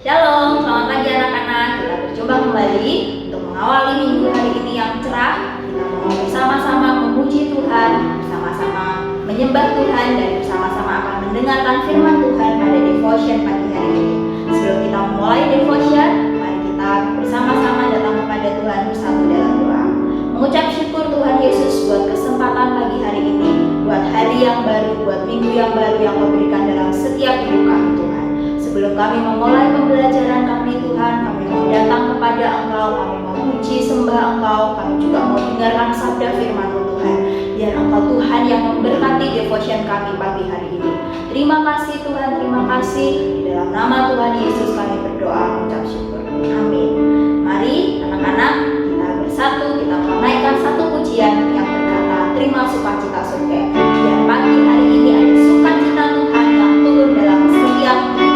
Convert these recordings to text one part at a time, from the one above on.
Shalom, selamat pagi anak-anak. Kita berjumpa kembali untuk mengawali minggu hari ini yang cerah. Kita mau bersama-sama memuji Tuhan, bersama-sama menyembah Tuhan, dan bersama-sama akan mendengarkan firman Tuhan pada devotion pagi hari ini. Sebelum kita memulai devotion, mari kita bersama-sama datang kepada Tuhan bersatu dalam doa. Mengucap syukur Tuhan Yesus buat kesempatan pagi hari ini, buat hari yang baru, buat minggu yang baru yang Kau berikan dalam setiap hidup kami Tuhan. Sebelum kami memulai pembelajaran kami Tuhan, kami mau datang kepada Engkau, kami mau puji sembah Engkau, kami juga mau dengarkan sabda firman-Mu Tuhan. Biar Engkau Tuhan yang memberkati devotion kami pagi hari ini. Terima kasih Tuhan, terima kasih. Di dalam nama Tuhan Yesus kami berdoa, mengucap syukur. Amin. Mari anak-anak kita bersatu, kita menaikkan satu pujian yang berkata, terima sukacita surga. Biar pagi hari ini ada sukacita Tuhan yang turun dalam setiap hidup.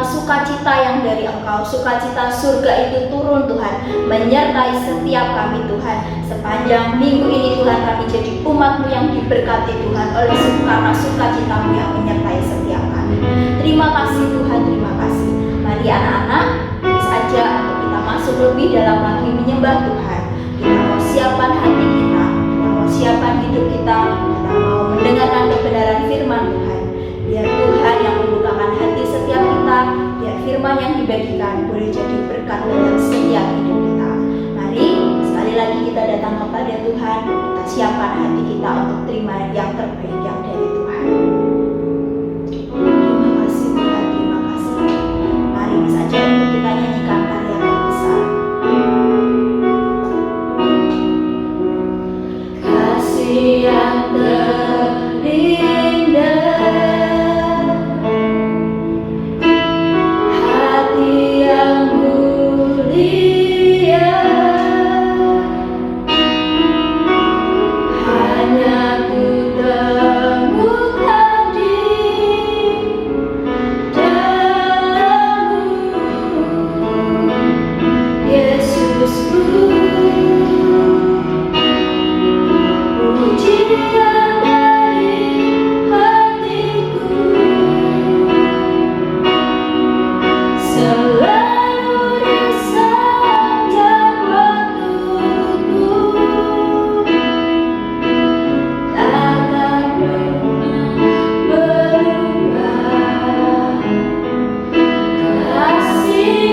Sukacita yang dari Engkau, sukacita surga itu turun Tuhan, menyertai setiap kami Tuhan. Sepanjang minggu ini Tuhan, kami jadi umat-Mu yang diberkati Tuhan, oleh karena sukacita-Mu yang menyertai setiap kami. Terima kasih Tuhan, terima kasih. Mari anak-anak, bisa aja untuk kita masuk lebih dalam lagi menyembah Tuhan. Kita mau siapkan hati kita, kita mau siapkan hidup kita mau mendengarkan kebenaran firman Tuhan. Biar Tuhan yang membukakan hati setiap kita, biar firman yang dibagikan boleh jadi berkat dalam setiap hidup kita. Mari sekali lagi kita datang kepada Tuhan, kita siapkan hati kita untuk terima yang terbaik yang dari Tuhan. Terima kasih Tuhan, terima kasih. Mari saja untuk kita nyanyikan karya terbesar. Kasih yang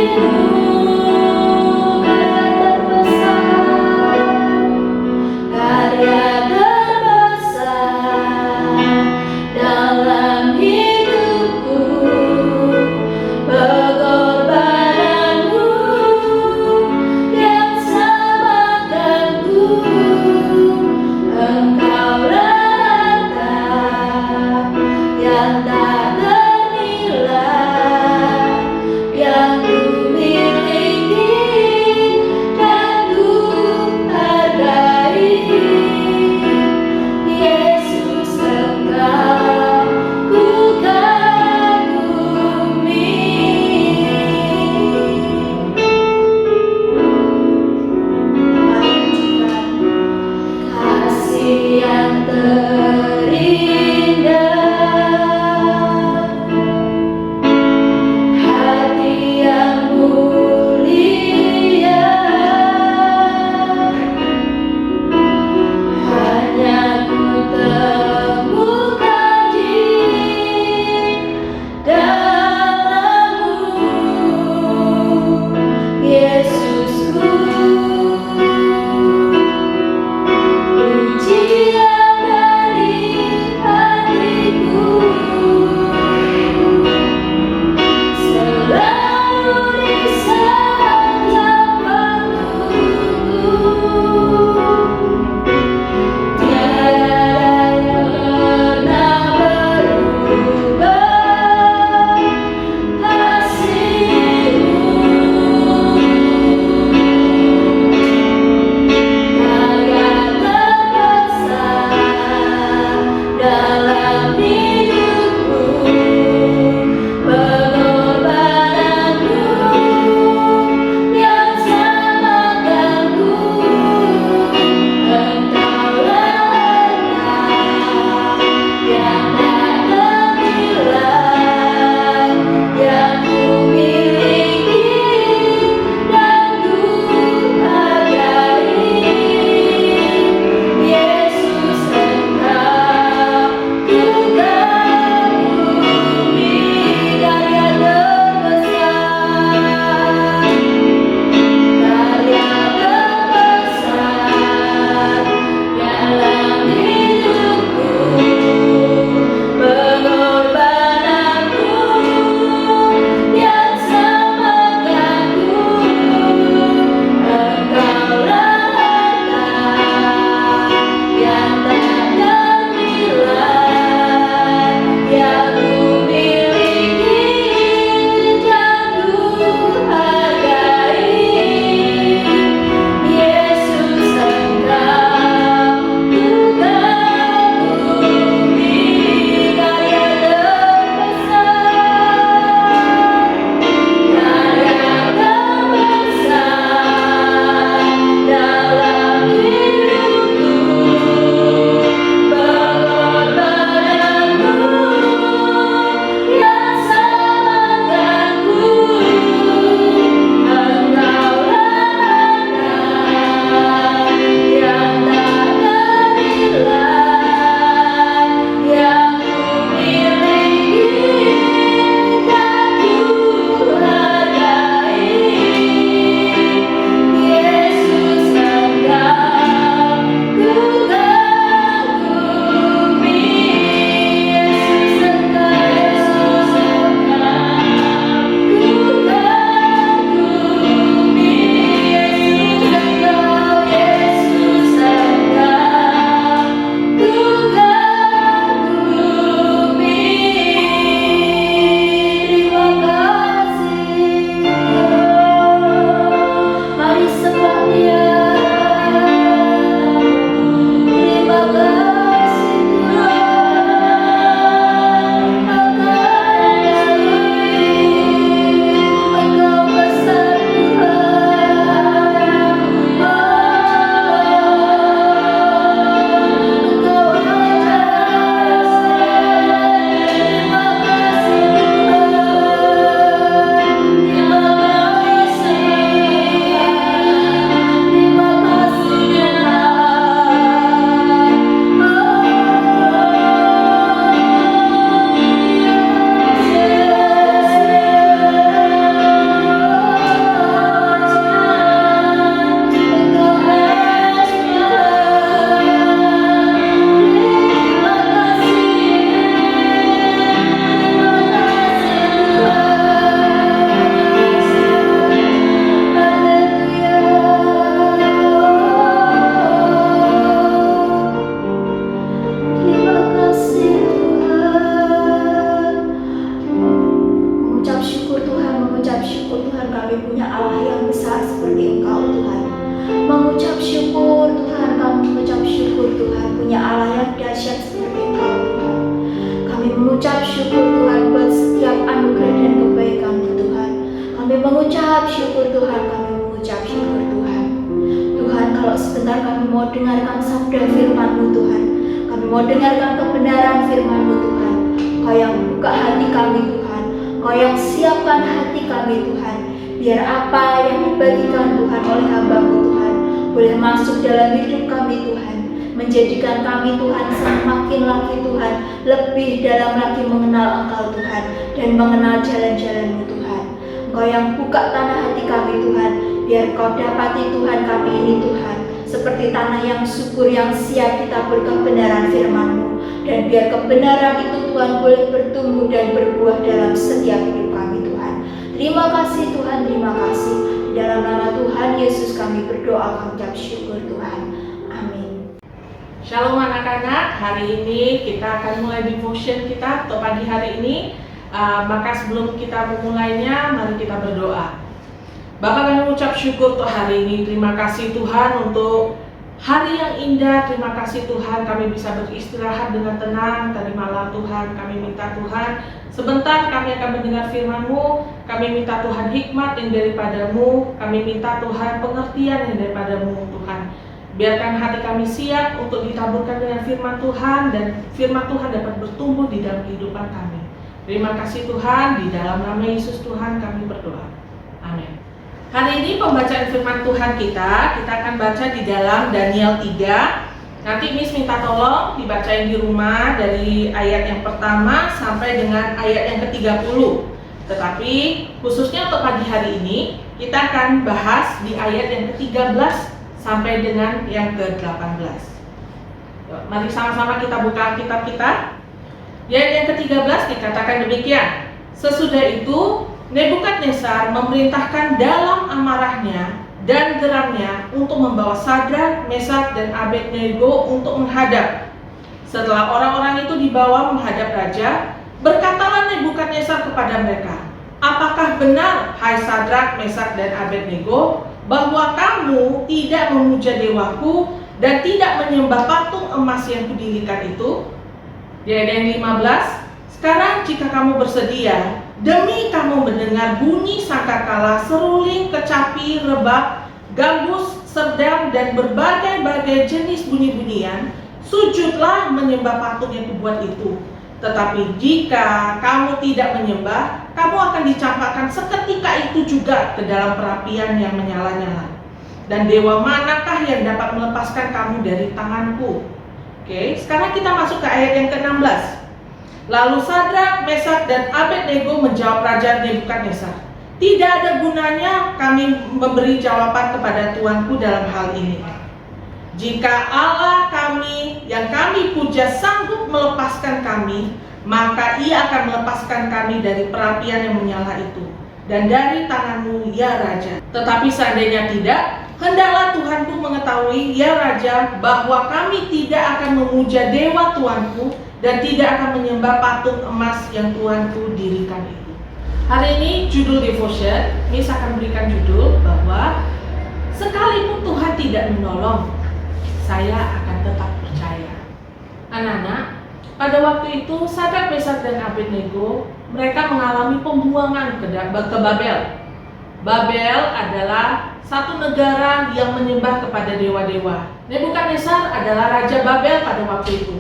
Kasih-Mu kan terbesar. kalau sebentar kami mau dengarkan sabda firman-Mu Tuhan. Kami mau dengarkan kebenaran firman-Mu Tuhan. Kau yang buka hati kami Tuhan, Kau yang siapkan hati kami Tuhan. Biar apa yang dibagikan Tuhan oleh hamba-Mu Tuhan boleh masuk dalam hidup kami Tuhan, menjadikan kami Tuhan semakin lagi Tuhan, lebih dalam lagi mengenal Engkau Tuhan, dan mengenal jalan-jalan-Mu Tuhan. Engkau yang buka tanah hati kami Tuhan, biar Kau dapati Tuhan kami ini Tuhan, seperti tanah yang subur yang siap ditabur kebenaran firman-Mu, dan biar kebenaran itu Tuhan boleh bertumbuh dan berbuah dalam setiap hidup kami Tuhan. Terima kasih Tuhan, terima kasih. Di dalam nama Tuhan Yesus kami berdoa, kami ucap syukur Tuhan. Amin. Shalom anak-anak, hari ini kita akan mulai devotion kita untuk pagi hari ini. Maka sebelum kita memulainya, mari kita berdoa. Bapa, kami mengucap syukur untuk hari ini. Terima kasih Tuhan untuk hari yang indah. Terima kasih Tuhan kami bisa beristirahat dengan tenang tadi malam Tuhan. Kami minta Tuhan sebentar kami akan mendengar firman-Mu. Kami minta Tuhan hikmat yang daripada-Mu. Kami minta Tuhan pengertian yang daripada-Mu Tuhan. Biarkan hati kami siap untuk ditaburkan dengan firman Tuhan, dan firman Tuhan dapat bertumbuh di dalam kehidupan kami. Terima kasih Tuhan, di dalam nama Yesus Tuhan kami berdoa. Amin. Hari ini pembacaan firman Tuhan kita akan baca di dalam Daniel 3. Nanti Miss minta tolong dibacain di rumah dari ayat yang pertama sampai dengan ayat yang ke-30. Tetapi khususnya untuk pagi hari ini kita akan bahas di ayat yang ke-13 sampai dengan yang ke-18. Mari sama-sama kita buka kitab kita. Di ayat yang ke-13 dikatakan demikian. Sesudah itu Nebukadnezar memerintahkan dalam amarahnya dan geramnya untuk membawa Sadrak, Mesak, dan Abednego untuk menghadap. Setelah orang-orang itu dibawa menghadap raja, berkatalah Nebukadnezar kepada mereka, "Apakah benar, hai Sadrak, Mesak, dan Abednego, bahwa kamu tidak memuja dewaku dan tidak menyembah patung emas yang kudirikan itu?" Di ayat yang 15, "Sekarang jika kamu bersedia, demi kamu mendengar bunyi sangkakala, seruling, kecapi, rebab, gambus, serdam, dan berbagai-bagai jenis bunyi-bunyian, sujudlah menyembah patung yang kubuat itu. Tetapi jika kamu tidak menyembah, kamu akan dicampakkan seketika itu juga ke dalam perapian yang menyala-nyala. Dan dewa manakah yang dapat melepaskan kamu dari tanganku?" Oke, sekarang kita masuk ke ayat yang ke-16. Lalu Sadrak, Mesak, dan Abednego menjawab Raja Nebukadnezar, "Tidak ada gunanya kami memberi jawaban kepada tuanku dalam hal ini. Jika Allah kami yang kami puja sanggup melepaskan kami, maka ia akan melepaskan kami dari perapian yang menyala itu, dan dari tanganmu ya Raja. Tetapi seandainya tidak, hendaklah Tuhanku mengetahui ya Raja, bahwa kami tidak akan memuja dewa Tuanku dan tidak akan menyembah patung emas yang Tuanku dirikan itu." Hari ini judul devotion, Miss akan berikan judul bahwa sekalipun Tuhan tidak menolong, saya akan tetap percaya. Anak-anak, pada waktu itu Sadrak, Mesak, dan Abednego mereka mengalami pembuangan ke Babel. Babel adalah satu negara yang menyembah kepada dewa-dewa. Nebukadnezar adalah Raja Babel pada waktu itu.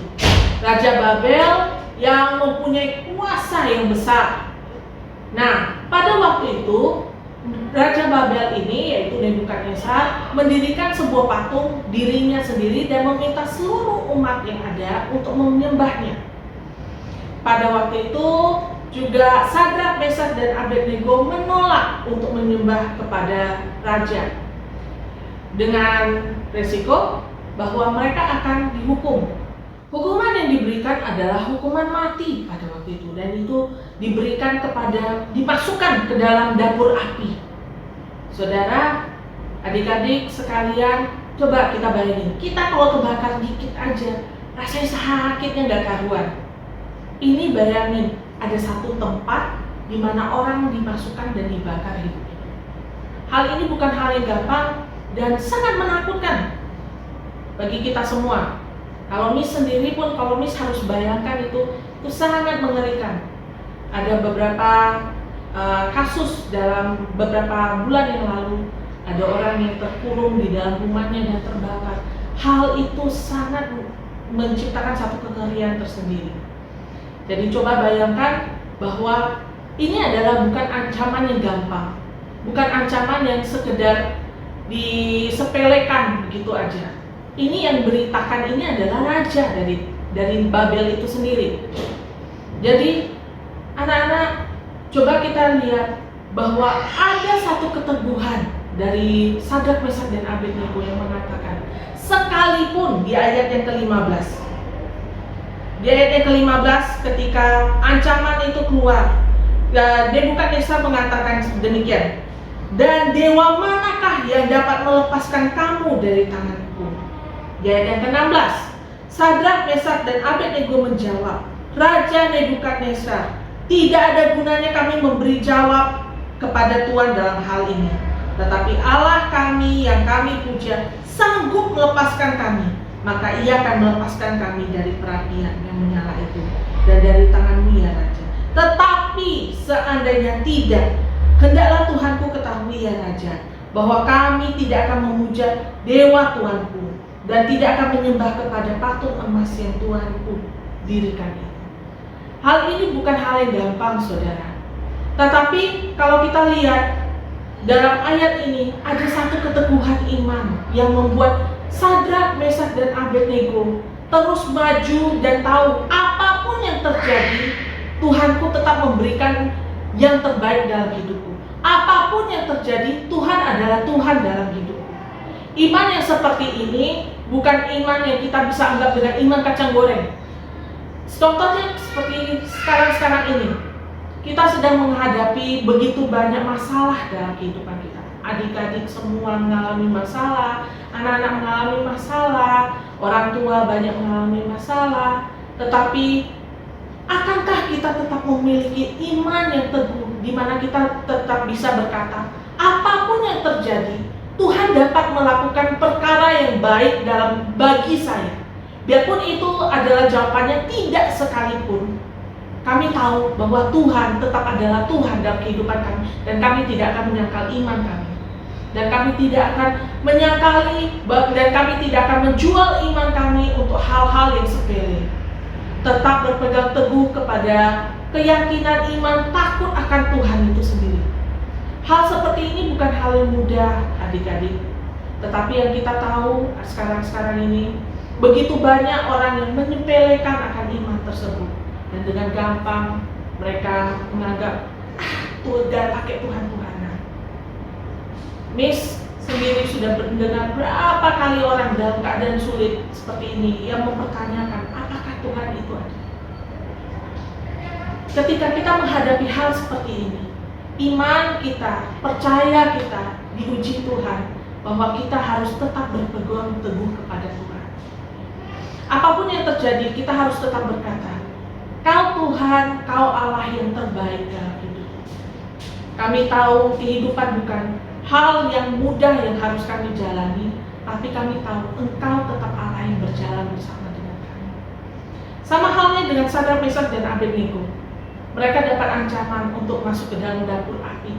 Raja Babel yang mempunyai kuasa yang besar. Nah, pada waktu itu Raja Babel ini, yaitu Nebukadnezar, mendirikan sebuah patung dirinya sendiri dan meminta seluruh umat yang ada untuk menyembahnya. Pada waktu itu juga Sadrak, Mesak, dan Abednego menolak untuk menyembah kepada raja, dengan resiko bahwa mereka akan dihukum. Hukuman yang diberikan adalah hukuman mati pada waktu itu, dan itu diberikan dimasukkan ke dalam dapur api. Saudara, adik-adik sekalian, coba kita bayangin, kita kalau kebakar dikit aja, rasanya sakitnya gak karuan. Ini bayangin, ada satu tempat di mana orang dimasukkan dan dibakar hidup. Hal ini bukan hal yang gampang dan sangat menakutkan bagi kita semua. Kalau Miss sendiri pun, kalau Miss harus bayangkan itu sangat mengerikan. Ada beberapa kasus dalam beberapa bulan yang lalu, ada orang yang terkurung di dalam rumahnya dan terbakar. Hal itu sangat menciptakan satu kengerian tersendiri. Jadi coba bayangkan bahwa ini adalah bukan ancaman yang gampang, bukan ancaman yang sekedar disepelekan begitu aja. Ini yang beritakan ini adalah raja dari Babel itu sendiri. Jadi anak-anak, coba kita lihat bahwa ada satu keteguhan dari Sadrak, Mesak, dan Abednego yang mengatakan, sekalipun di ayat yang ke-15, di ayat yang ke-15 ketika ancaman itu keluar, Nebukadnezar mengatakan demikian, dan dewa manakah yang dapat melepaskan kamu dari tanganku? Di ayat yang ke-16, Sadrak, Mesak, dan Abednego menjawab, Raja Nebukadnezar, tidak ada gunanya kami memberi jawab kepada Tuhan dalam hal ini, tetapi Allah kami yang kami puja sanggup melepaskan kami, maka Ia akan melepaskan kami dari perapian yang menyala itu dan dari tanganmu ya Raja. Tetapi seandainya tidak, hendaklah Tuhanku ketahui ya Raja, bahwa kami tidak akan memuja dewa Tuanku dan tidak akan menyembah kepada patung emas yang Tuanku dirikan itu. Hal ini bukan hal yang gampang, saudara. Tetapi kalau kita lihat dalam ayat ini ada satu keteguhan iman yang membuat Sadrak, Mesak, dan Abednego terus maju dan tahu apapun yang terjadi, Tuhanku tetap memberikan yang terbaik dalam hidupku. Apapun yang terjadi, Tuhan adalah Tuhan dalam hidupku. Iman yang seperti ini bukan iman yang kita bisa anggap dengan iman kacang goreng. Contohnya seperti sekarang ini, kita sedang menghadapi begitu banyak masalah dalam kehidupan kita. Adik-adik semua mengalami masalah, anak-anak mengalami masalah, orang tua banyak mengalami masalah. Tetapi akankah kita tetap memiliki iman yang teguh, di mana kita tetap bisa berkata, apapun yang terjadi, Tuhan dapat melakukan perkara yang baik bagi saya. Biarpun itu adalah jawabannya tidak sekalipun, kami tahu bahwa Tuhan tetap adalah Tuhan dalam kehidupan kami, dan kami tidak akan menyangkal iman kami, dan kami tidak akan menyangkali, dan kami tidak akan menjual iman kami untuk hal-hal yang sepele. Tetap berpegang teguh kepada keyakinan iman takut akan Tuhan itu sendiri. Hal seperti ini bukan hal yang mudah, adik-adik. Tetapi yang kita tahu sekarang ini, begitu banyak orang yang menyepelekan akan iman tersebut, dan dengan gampang mereka menganggap udah pakai Tuhan-Tuhanan. Miss sendiri sudah mendengar berapa kali orang dalam keadaan sulit seperti ini yang mempertanyakan apakah Tuhan itu ada. Ketika kita menghadapi hal seperti ini, iman kita, percaya kita diuji Tuhan, bahwa kita harus tetap berpegang teguh kepada Tuhan. Apapun yang terjadi, kita harus tetap berkata, Kau Tuhan, Kau Allah yang terbaik dalam hidup. Kami tahu kehidupan bukan hal yang mudah yang harus kami jalani, tapi kami tahu Engkau tetap Allah yang berjalan bersama dengan kami. Sama halnya dengan Sadrak, Mesak, dan Abednego. Mereka dapat ancaman untuk masuk ke dalam dapur api,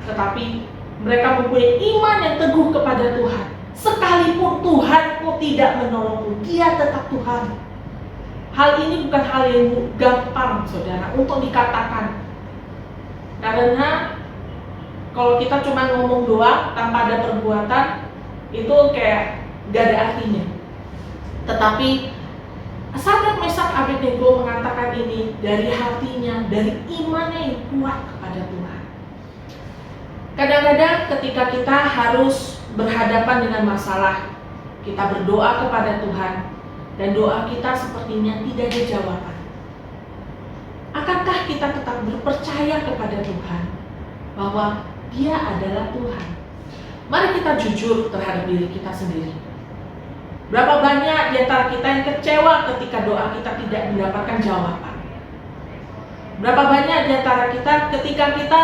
tetapi mereka mempunyai iman yang teguh kepada Tuhan. Sekalipun Tuhanku tidak menolongku, Dia tetap Tuhan. Hal ini bukan hal yang gampang, saudara, untuk dikatakan. Karena kalau kita cuma ngomong doang tanpa ada perbuatan, itu kayak gak ada artinya. Tetapi Sadrak, Mesak, Abednego mengatakan ini dari hatinya, dari imannya yang kuat kepada Tuhan. Kadang-kadang ketika kita harus berhadapan dengan masalah, kita berdoa kepada Tuhan, dan doa kita sepertinya tidak ada jawaban. Akankah kita tetap berpercaya kepada Tuhan bahwa Dia adalah Tuhan? Mari kita jujur terhadap diri kita sendiri. Berapa banyak di antara kita yang kecewa ketika doa kita tidak mendapatkan jawaban? Berapa banyak di antara kita ketika kita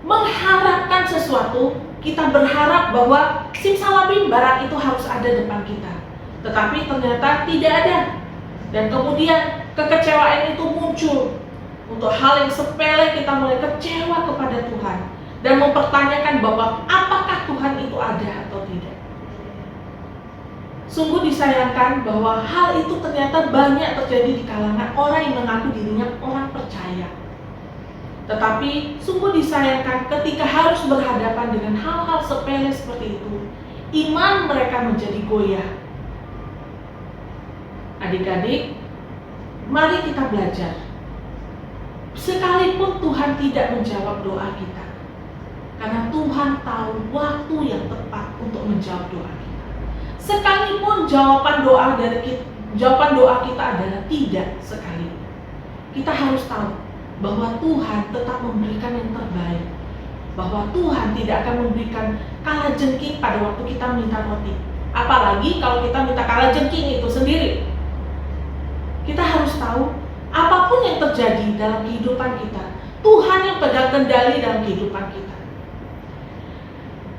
mengharapkan sesuatu, kita berharap bahwa simsalabim barang itu harus ada depan kita, tetapi ternyata tidak ada. Dan kemudian kekecewaan itu muncul. Untuk hal yang sepele kita mulai kecewa kepada Tuhan dan mempertanyakan bahwa apakah apakah Tuhan itu ada atau tidak. Sungguh disayangkan bahwa hal itu ternyata banyak terjadi di kalangan orang yang mengaku dirinya orang percaya. Tetapi sungguh disayangkan ketika harus berhadapan dengan hal-hal sepele seperti itu, iman mereka menjadi goyah. Adik-adik, mari kita belajar. Sekalipun Tuhan tidak menjawab doa kita, karena Tuhan tahu waktu yang tepat untuk menjawab doa kita. Sekalipun jawaban doa kita adalah tidak sekalipun, kita harus tahu bahwa Tuhan tetap memberikan yang terbaik. Bahwa Tuhan tidak akan memberikan kalajengking pada waktu kita minta roti. Apalagi kalau kita minta kalajengking itu sendiri. Kita harus tahu, apapun yang terjadi dalam kehidupan kita, Tuhan yang pegang kendali dalam kehidupan kita.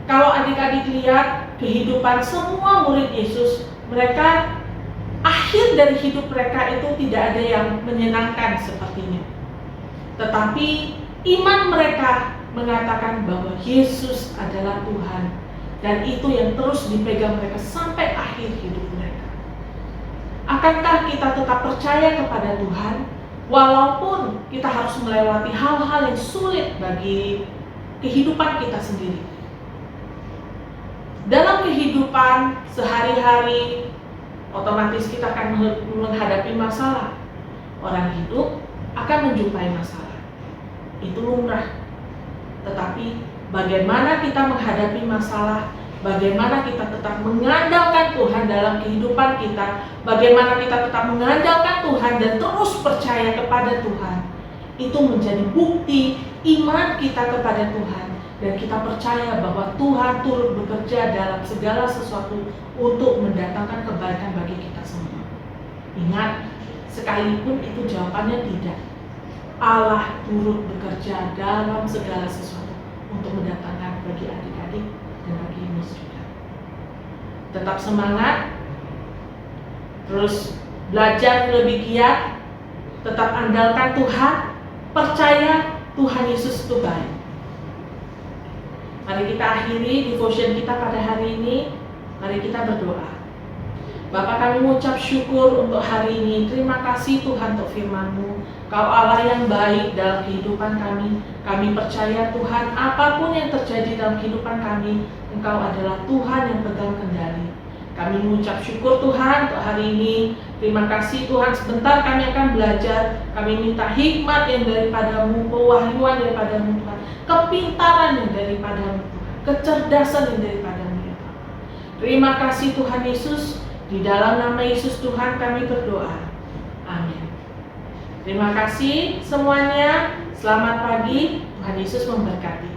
Kalau adik-adik lihat kehidupan semua murid Yesus, mereka akhir dari hidup mereka itu tidak ada yang menyenangkan sepertinya. Tetapi iman mereka mengatakan bahwa Yesus adalah Tuhan, dan itu yang terus dipegang mereka sampai akhir hidup mereka. Akankah kita tetap percaya kepada Tuhan walaupun kita harus melewati hal-hal yang sulit bagi kehidupan kita sendiri? Dalam kehidupan sehari-hari, otomatis kita akan menghadapi masalah. Orang hidup akan menjumpai masalah. Itu lumrah. Tetapi bagaimana kita menghadapi masalah, bagaimana kita tetap mengandalkan Tuhan dalam kehidupan kita, bagaimana kita tetap mengandalkan Tuhan dan terus percaya kepada Tuhan, itu menjadi bukti iman kita kepada Tuhan. Dan kita percaya bahwa Tuhan turut bekerja dalam segala sesuatu untuk mendatangkan kebaikan bagi kita semua. Ingat, sekalipun itu jawabannya tidak, Allah turut bekerja dalam segala sesuatu untuk mendatangkan bagi adik-adik dan bagi Mus juga. Tetap semangat, terus belajar lebih giat, tetap andalkan Tuhan, percaya Tuhan Yesus itu baik. Mari kita akhiri devotion kita pada hari ini. Mari kita berdoa. Bapa, kami mengucap syukur untuk hari ini. Terima kasih Tuhan untuk firman-Mu. Kau Allah yang baik dalam kehidupan kami. Kami percaya Tuhan, apapun yang terjadi dalam kehidupan kami, Engkau adalah Tuhan yang pegang kendali. Kami mengucap syukur Tuhan untuk hari ini. Terima kasih Tuhan, sebentar kami akan belajar. Kami minta hikmat yang daripada-Mu, pewahyuan daripada-Mu Tuhan, kepintaran yang daripada-Mu Tuhan, kecerdasan yang daripada-Mu ya Tuhan. Terima kasih Tuhan Yesus. Di dalam nama Yesus Tuhan kami berdoa. Amin. Terima kasih semuanya. Selamat pagi. Tuhan Yesus memberkati.